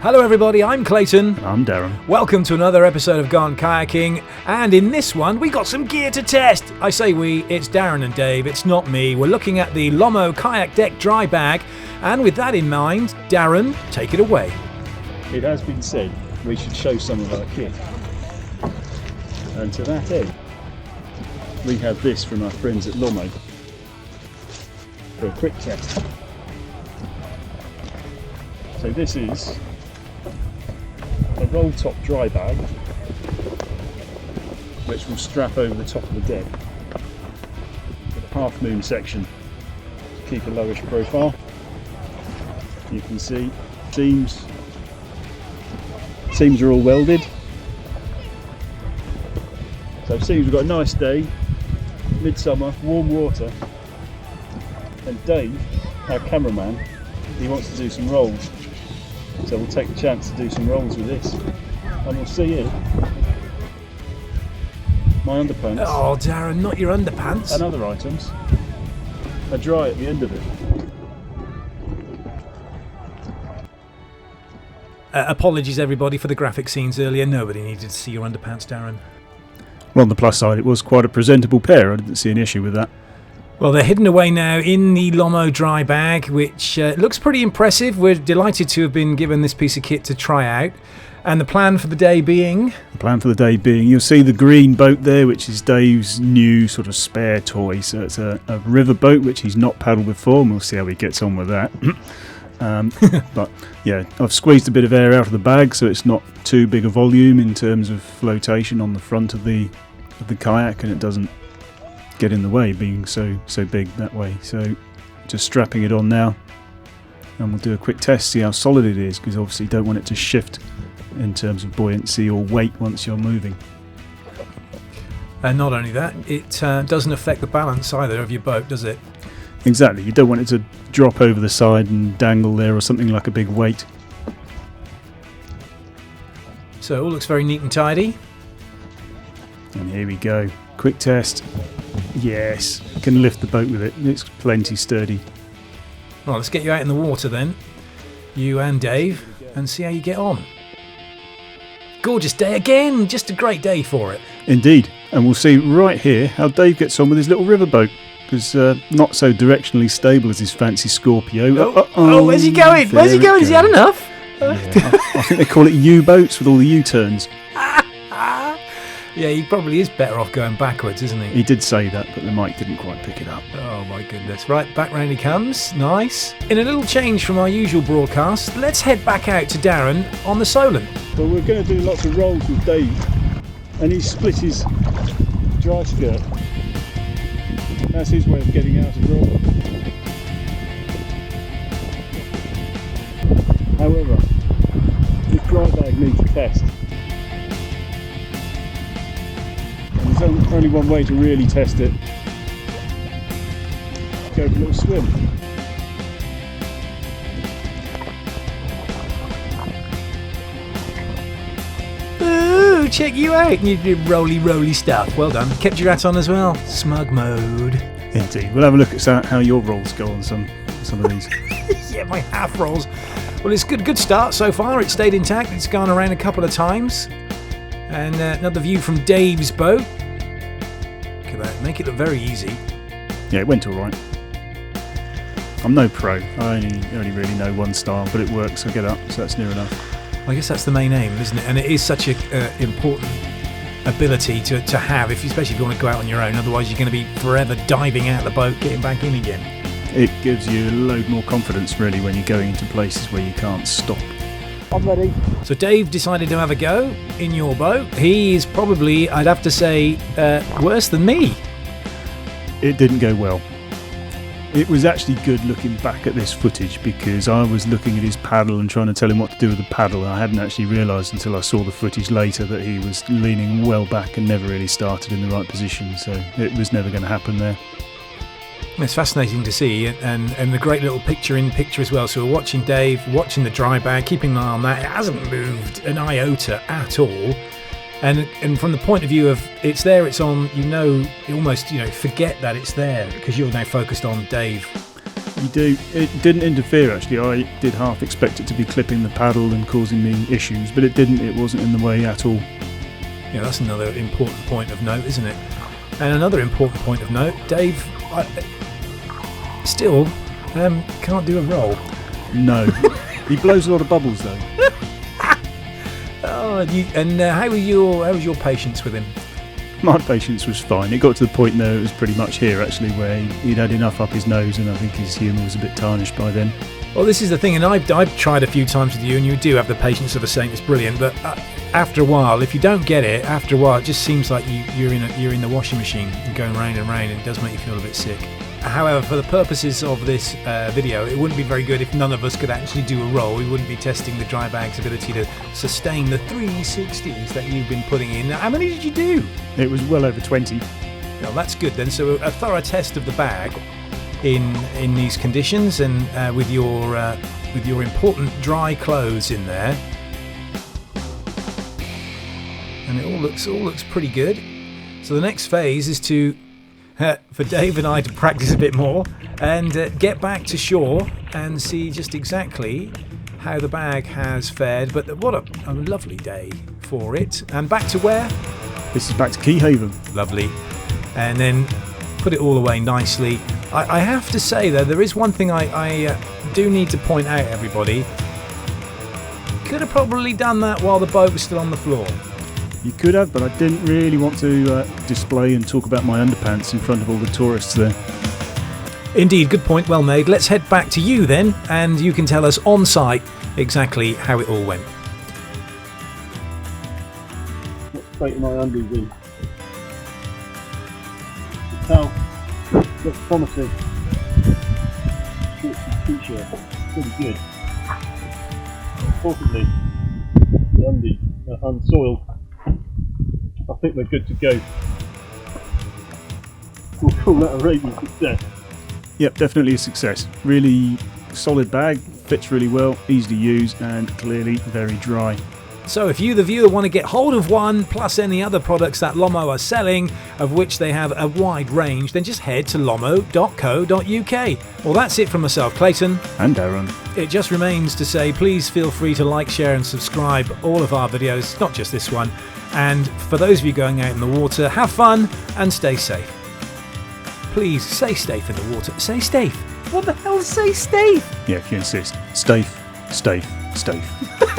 Hello everybody, I'm Clayton. I'm Darren. Welcome to another episode of Gone Kayaking, and in this one we got some gear to test. I say we, it's Darren and Dave, it's not me. We're looking at the Lomo kayak deck dry bag, and with that in mind, Darren, take it away. It has been said we should show some of our kit, and to that end we have this from our friends at Lomo for a quick test. So this is a roll top dry bag which will strap over the top of the deck with a half moon section to keep a lowish profile. You can see seams are all welded. So it seems we've got a nice day, midsummer, warm water, and Dave, our cameraman, he wants to do some rolls. So we'll take the chance to do some rolls with this. And we'll see you. My underpants. Oh Darren, not your underpants. And other items are dry at the end of it. Apologies everybody for the graphic scenes earlier. Nobody needed to see your underpants, Darren. Well, on the plus side, it was quite a presentable pair. I didn't see an issue with that. Well, they're hidden away now in the Lomo dry bag, which looks pretty impressive. We're delighted to have been given this piece of kit to try out. And the plan for the day being? The plan for the day being, you'll see the green boat there, which is Dave's new sort of spare toy. So it's a river boat, which he's not paddled before, and we'll see how he gets on with that. But yeah, I've squeezed a bit of air out of the bag, so it's not too big a volume in terms of flotation on the front of the kayak, and it doesn't get in the way being so big that way. So just strapping it on now, and we'll do a quick test, see how solid it is, because obviously you don't want it to shift in terms of buoyancy or weight once you're moving. And not only that, it doesn't affect the balance either of your boat, does it? Exactly, you don't want it to drop over the side and dangle there or something like a big weight. So it all looks very neat and tidy. And here we go, quick test. Yes, can lift the boat with it. It's plenty sturdy. Well, let's get you out in the water then, you and Dave, and see how you get on. Gorgeous day again, just a great day for it. Indeed, and we'll see right here how Dave gets on with his little riverboat, because not so directionally stable as his fancy Scorpio. Oh, where's he going? Where's he going? Has he had enough? Yeah, I think they call it U-boats with all the U-turns. Yeah, he probably is better off going backwards, isn't he? He did say that, but the mic didn't quite pick it up. Oh my goodness. Right, back round he comes. Nice. In a little change from our usual broadcast, let's head back out to Darren on the Solent. Well, we're going to do lots of rolls with Dave, and he's split his dry skirt. That's his way of getting out of rolling. However, this dry bag needs a test. And there's only one way to really test it. Go for a little swim. Ooh, check you out. You did roly stuff. Well done. Kept your hat on as well. Smug mode. Indeed. We'll have a look at how your rolls go on some of these. Yeah, my half rolls. Well, it's good start so far. It stayed intact. It's gone around a couple of times. And another view from Dave's boat. Look at that. Make it look very easy. Yeah, it went all right. I'm no pro. I only really know one style, but it works. I get up, so that's near enough. I guess that's the main aim, isn't it? And it is such an important ability to have, especially if you want to go out on your own. Otherwise, you're going to be forever diving out of the boat, getting back in again. It gives you a load more confidence, really, when you're going into places where you can't stop. I'm ready. So Dave decided to have a go in your boat. He is probably, I'd have to say, worse than me. It didn't go well. It was actually good looking back at this footage, because I was looking at his paddle and trying to tell him what to do with the paddle, and I hadn't actually realised until I saw the footage later that he was leaning well back and never really started in the right position, so it was never going to happen there. It's fascinating to see, and the great little picture in picture as well. So we're watching Dave, watching the dry bag, keeping an eye on that. It hasn't moved an iota at all. And from the point of view of it's there, it's on, you almost forget that it's there because you're now focused on Dave. You do. It didn't interfere, actually. I did half expect it to be clipping the paddle and causing me issues, but it didn't. It wasn't in the way at all. Yeah, that's another important point of note, isn't it? And another important point of note, Dave, still can't do a roll. No. He blows a lot of bubbles, though. Oh, how was your patience with him? My patience was fine. It got to the point though, it was pretty much here actually, where he'd had enough up his nose, and I think his humour was a bit tarnished by then. Well, this is the thing, and I've tried a few times with you, and you do have the patience of a saint. It's brilliant, but after a while, if you don't get it, after a while, it just seems like you're in the washing machine and going round and round, and it does make you feel a bit sick. However, for the purposes of this video, it wouldn't be very good if none of us could actually do a roll. We wouldn't be testing the dry bag's ability to sustain the 360s that you've been putting in. How many did you do? It was well over 20. Well, that's good then. So a thorough test of the bag in these conditions, and with your important dry clothes in there, and it all looks pretty good. So the next phase is for Dave and I to practice a bit more and get back to shore and see just exactly how the bag has fared. But what a lovely day for it. And back to where? This is back to Keyhaven. Lovely. And then put it all away nicely. I have to say though, there is one thing I do need to point out, everybody. Could have probably done that while the boat was still on the floor. You could have, but I didn't really want to display and talk about my underpants in front of all the tourists there. Indeed, good point, well made. Let's head back to you then, and you can tell us on site exactly how it all went. What state of my undies in? The towel looks promising. Shorts and t-shirt, pretty good. Importantly, the undies are unsoiled. I think they're good to go. We'll call that a raving success. Yep, definitely a success. Really solid bag, fits really well, easy to use, and clearly very dry. So if you, the viewer, want to get hold of one, plus any other products that Lomo are selling, of which they have a wide range, then just head to lomo.co.uk. Well, that's it from myself, Clayton. And Darren. It just remains to say, please feel free to like, share and subscribe all of our videos, not just this one. And for those of you going out in the water, have fun and stay safe. Please, stay safe in the water. Stay safe. What the hell? Stay safe. Yeah, if you insist. Safe, safe, safe.